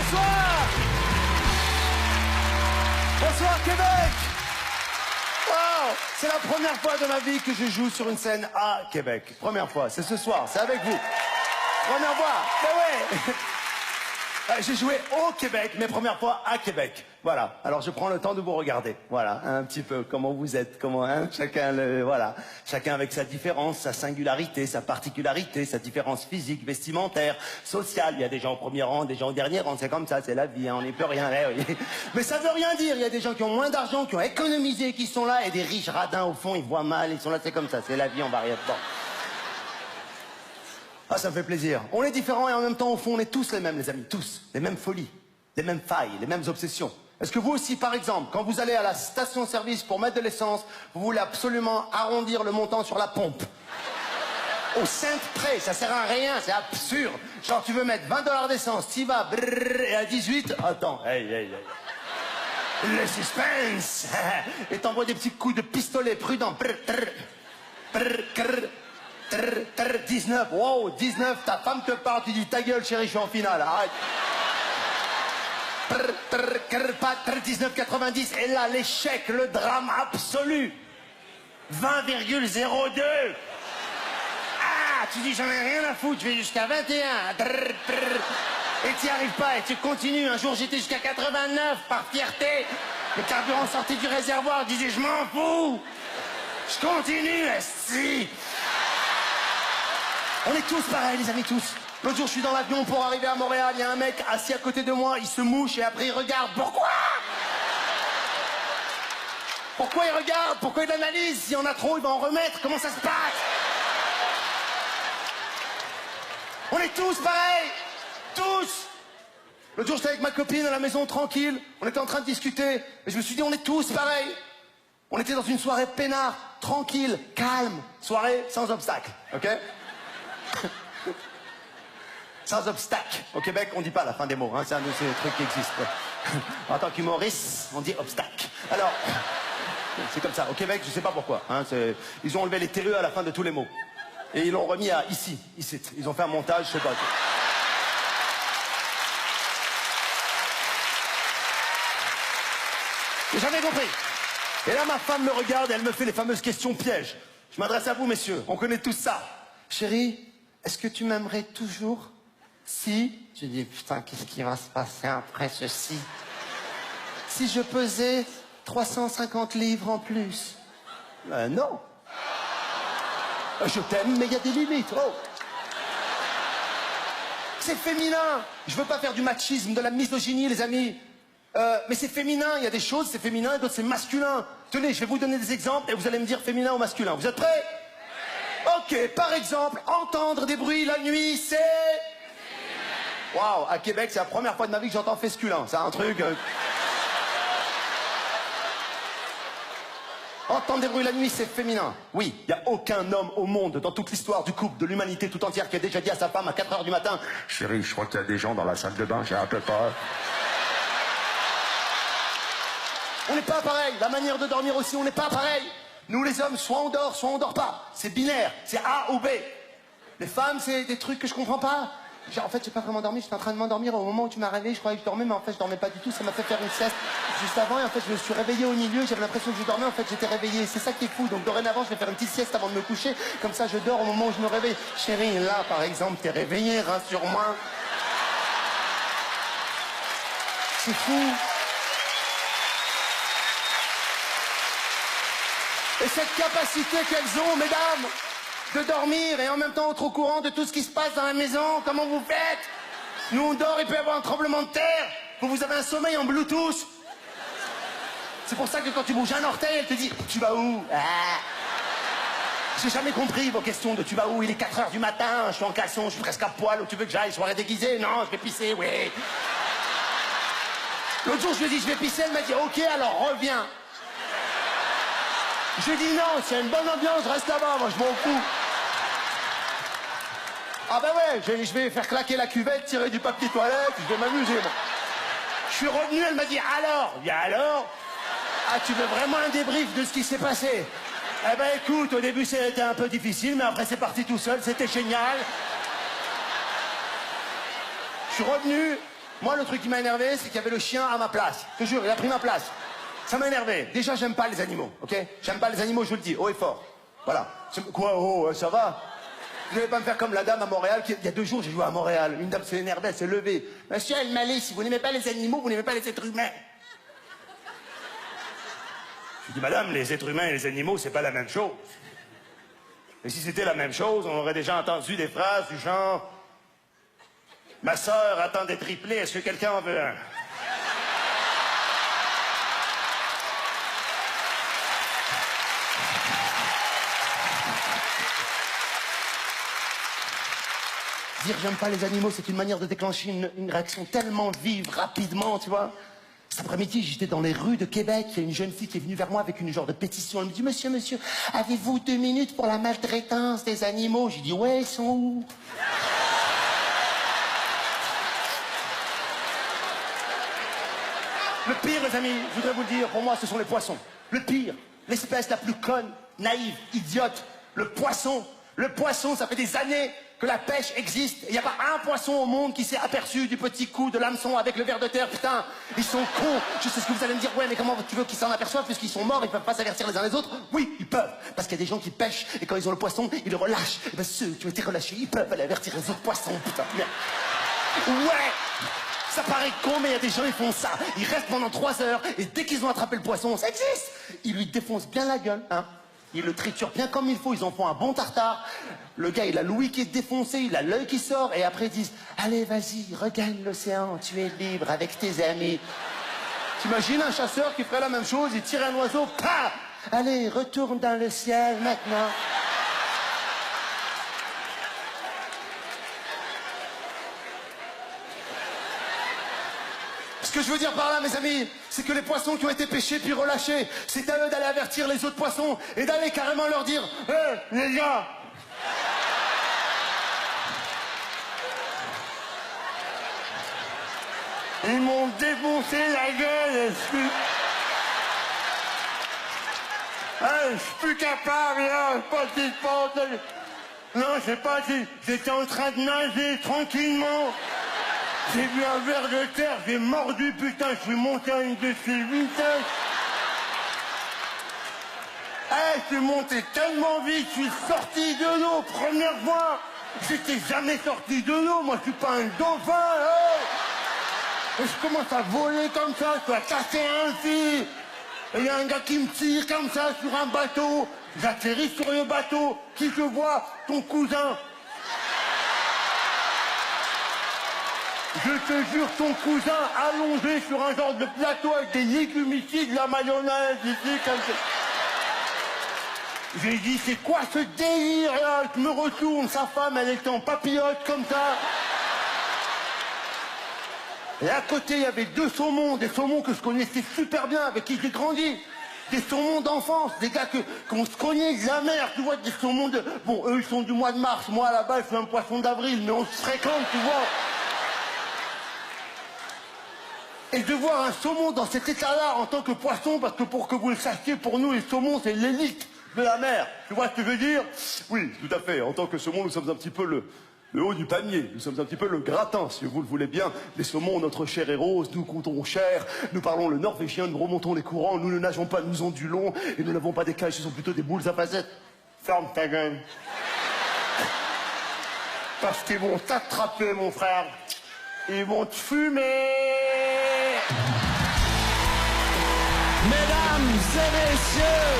Bonsoir. Bonsoir Québec. Wow. C'est la première fois de ma vie que je joue sur une scène à Québec. Première fois, c'est ce soir, c'est avec vous. Première fois, ben ouais. J'ai joué au Québec, mais première fois à Québec. Voilà. Alors je prends le temps de vous regarder. Voilà, un petit peu comment vous êtes, comment chacun voilà, chacun avec sa différence, sa singularité, sa particularité, sa différence physique, vestimentaire, sociale. Il y a des gens au premier rang, des gens au dernier rang. C'est comme ça, c'est la vie. Hein, on n'y peut rien. Oui. Mais ça veut rien dire. Il y a des gens qui ont moins d'argent, qui ont économisé, qui sont là, et des riches radins au fond, ils voient mal, ils sont là. C'est comme ça, c'est la vie. On va rien dedans. Ah, ça me fait plaisir. On est différents et en même temps, au fond, on est tous les mêmes, les amis. Tous. Les mêmes folies, les mêmes failles, les mêmes obsessions. Est-ce que vous aussi, par exemple, quand vous allez à la station-service pour mettre de l'essence, vous voulez absolument arrondir le montant sur la pompe? Au centre près, ça sert à rien, c'est absurde. Genre, tu veux mettre 20 $ d'essence, t'y vas, brrr, et à 18, attends, hey. Le suspense. Et t'envoies des petits coups de pistolet prudent. 19, wow, 19, ta femme te parle, tu dis ta gueule chérie, je suis en finale, arrête. 19,90, et là l'échec, le drame absolu. 20,02. Ah, tu dis j'en ai rien à foutre, je vais jusqu'à 21. Et t'y arrives pas et tu continues. Un jour j'étais jusqu'à 89 par fierté. Le carburant sortait du réservoir, je disais je m'en fous. Je continue, esti. On est tous pareils, les amis, tous. L'autre jour, je suis dans l'avion pour arriver à Montréal. Il y a un mec assis à côté de moi, il se mouche et après il regarde. Pourquoi? Pourquoi il regarde? Pourquoi il analyse? S'il y en a trop, il va en remettre. Comment ça se passe? On est tous pareils. Tous. L'autre jour, j'étais avec ma copine à la maison, tranquille. On était en train de discuter. Et je me suis dit, on est tous pareils. On était dans une soirée peinard, tranquille, calme. Soirée sans obstacle, ok? Sans obstacle. Au Québec, on dit pas la fin des mots, hein. C'est un de ces trucs qui existent. Ouais. En tant qu'humoriste, on dit obstacle. Alors, c'est comme ça. Au Québec, je sais pas pourquoi. Hein, ils ont enlevé les TE à la fin de tous les mots. Et ils l'ont remis à ici. Ils ont fait un montage, je sais pas. Et j'avais compris. Et là, ma femme me regarde et elle me fait les fameuses questions pièges. Je m'adresse à vous, messieurs. On connaît tous ça. Chérie, est-ce que tu m'aimerais toujours si... Je dis, putain, qu'est-ce qui va se passer après ceci? Si je pesais 350 livres en plus? Non. Je t'aime, mais il y a des limites. Oh. C'est féminin. Je veux pas faire du machisme, de la misogynie, les amis. Mais c'est féminin. Il y a des choses, c'est féminin, et d'autres, c'est masculin. Tenez, je vais vous donner des exemples et vous allez me dire féminin ou masculin. Vous êtes prêts? Ok, par exemple, entendre des bruits la nuit, c'est... Waouh, à Québec, c'est la première fois de ma vie que j'entends fesculin. C'est un truc... Entendre des bruits la nuit, c'est féminin. Oui, il n'y a aucun homme au monde, dans toute l'histoire du couple, de l'humanité tout entière, qui a déjà dit à sa femme à 4 h du matin, chérie, je crois qu'il y a des gens dans la salle de bain, j'ai un peu peur. On n'est pas pareil. La manière de dormir aussi, on n'est pas pareil. Nous, les hommes, soit on dort pas. C'est binaire, c'est A ou B. Les femmes, c'est des trucs que je comprends pas. Genre, en fait, j'ai pas vraiment dormi, j'étais en train de m'endormir au moment où tu m'as réveillé, je croyais que je dormais, mais en fait, je dormais pas du tout. Ça m'a fait faire une sieste juste avant, et en fait, je me suis réveillé au milieu, j'avais l'impression que je dormais, en fait, j'étais réveillé. C'est ça qui est fou. Donc, dorénavant, je vais faire une petite sieste avant de me coucher. Comme ça, je dors au moment où je me réveille. Chérie, là, par exemple, t'es réveillée, rassure-moi. C'est fou. Et cette capacité qu'elles ont, mesdames, de dormir et en même temps être au courant de tout ce qui se passe dans la maison, comment vous faites? Nous on dort, il peut y avoir un tremblement de terre. Vous avez un sommeil en Bluetooth. C'est pour ça que quand tu bouges un orteil, elle te dit « Tu vas où ?» J'ai jamais compris vos questions de « Tu vas où ?» Il est 4 h du matin, je suis en caleçon, je suis presque à poil, où tu veux que j'aille, soirée déguisée? Non, je vais pisser, oui. L'autre jour, je lui ai dit « Je vais pisser », elle m'a dit « Ok, alors reviens ». Je dis non, s'il y a une bonne ambiance, reste là-bas, moi je m'en fous. Ah ben ouais, je vais faire claquer la cuvette, tirer du papier toilette, je vais m'amuser, moi. Je suis revenu, elle m'a dit alors? Bien alors? Ah, tu veux vraiment un débrief de ce qui s'est passé? Eh ben écoute, au début c'était un peu difficile, mais après c'est parti tout seul, c'était génial. Je suis revenu, Moi, le truc qui m'a énervé, c'est qu'il y avait le chien à ma place. Je te jure, il a pris ma place. Ça m'a énervé. Déjà, j'aime pas les animaux, ok? J'aime pas les animaux, je vous le dis, haut et fort. Voilà. Quoi, oh, ça va? Vous n'allez pas me faire comme la dame à Montréal, il y a 2 jours, j'ai joué à Montréal. Une dame s'est énervée, elle s'est levée. Monsieur Almalé, si vous n'aimez pas les animaux, vous n'aimez pas les êtres humains. Je dis, madame, les êtres humains et les animaux, c'est pas la même chose. Et si c'était la même chose, on aurait déjà entendu des phrases du genre « Ma sœur attend des triplés, est-ce que quelqu'un en veut un ?» Dire j'aime pas les animaux, c'est une manière de déclencher une réaction tellement vive, rapidement, tu vois. Cet après-midi, j'étais dans les rues de Québec, il y a une jeune fille qui est venue vers moi avec une genre de pétition. Elle me dit, monsieur, avez-vous 2 minutes pour la maltraitance des animaux? J'ai dit, ouais, ils sont où? Le pire, les amis, je voudrais vous le dire, pour moi, ce sont les poissons. Le pire, l'espèce la plus conne, naïve, idiote, le poisson. Le poisson, ça fait des années que la pêche existe. Il n'y a pas un poisson au monde qui s'est aperçu du petit coup de l'hameçon avec le ver de terre. Putain, ils sont cons. Je sais ce que vous allez me dire. Ouais, mais comment tu veux qu'ils s'en aperçoivent puisqu'ils sont morts, ils peuvent pas s'avertir les uns les autres? Oui, ils peuvent. Parce qu'il y a des gens qui pêchent et quand ils ont le poisson, ils le relâchent. Et ben ceux qui ont été relâchés, ils peuvent aller avertir les autres poissons. Putain, merde. Ouais! Ça paraît con, mais il y a des gens, ils font ça. Ils restent pendant 3 heures et dès qu'ils ont attrapé le poisson, ça existe. Ils lui défoncent bien la gueule, hein. Ils le triturent bien comme il faut, ils en font un bon tartare. Le gars, il a l'ouïe qui est défoncé, il a l'œil qui sort, et après ils disent « Allez, vas-y, regagne l'océan, tu es libre avec tes amis. » T'imagines un chasseur qui ferait la même chose, il tire un oiseau, paf! Allez, retourne dans le ciel maintenant. Ce que je veux dire par là, mes amis, c'est que les poissons qui ont été pêchés puis relâchés, c'est à eux d'aller avertir les autres poissons et d'aller carrément leur dire « Hé, les gars !» Ils m'ont défoncé la gueule, je suis plus capable, là, pas de passe. Non, je sais pas, j'étais en train de nager tranquillement. J'ai vu un ver de terre, j'ai mordu, putain, je suis monté à une de ces vitesses. Je suis monté tellement vite, je suis sorti de l'eau, première fois. J'étais jamais sorti de l'eau, moi je suis pas un dauphin, Et je commence à voler comme ça, je dois casser un fil. Et il y a un gars qui me tire comme ça sur un bateau. J'atterris sur le bateau, qui je vois? Ton cousin. Je te jure, ton cousin allongé sur un genre de plateau avec des légumes ici, de la mayonnaise ici, comme ça. J'ai dit, c'est quoi ce délire là? Je me retourne, sa femme, elle était en papillote comme ça. Et à côté, il y avait 2 saumons, des saumons que je connaissais super bien, avec qui j'ai grandi. Des saumons d'enfance, des gars qu'on se cognait de la mer, tu vois, des saumons de... Bon, eux, ils sont du mois de mars, moi, là-bas, je suis un poisson d'avril, mais on se fréquente, tu vois. Et de voir un saumon dans cet état-là en tant que poisson, parce que pour que vous le sachiez, pour nous, les saumons, c'est l'élite de la mer. Tu vois ce que je veux dire? Oui, tout à fait. En tant que saumon, nous sommes un petit peu le haut du panier. Nous sommes un petit peu le gratin, si vous le voulez bien. Les saumons, notre chair est rose, nous comptons cher, nous parlons le norvégien, nous remontons les courants, nous ne nageons pas, nous ondulons, et nous n'avons pas des cages, ce sont plutôt des boules à facettes. Ferme ta gueule. Parce qu'ils vont t'attraper, mon frère. Ils vont te fumer. Mesdames et messieurs,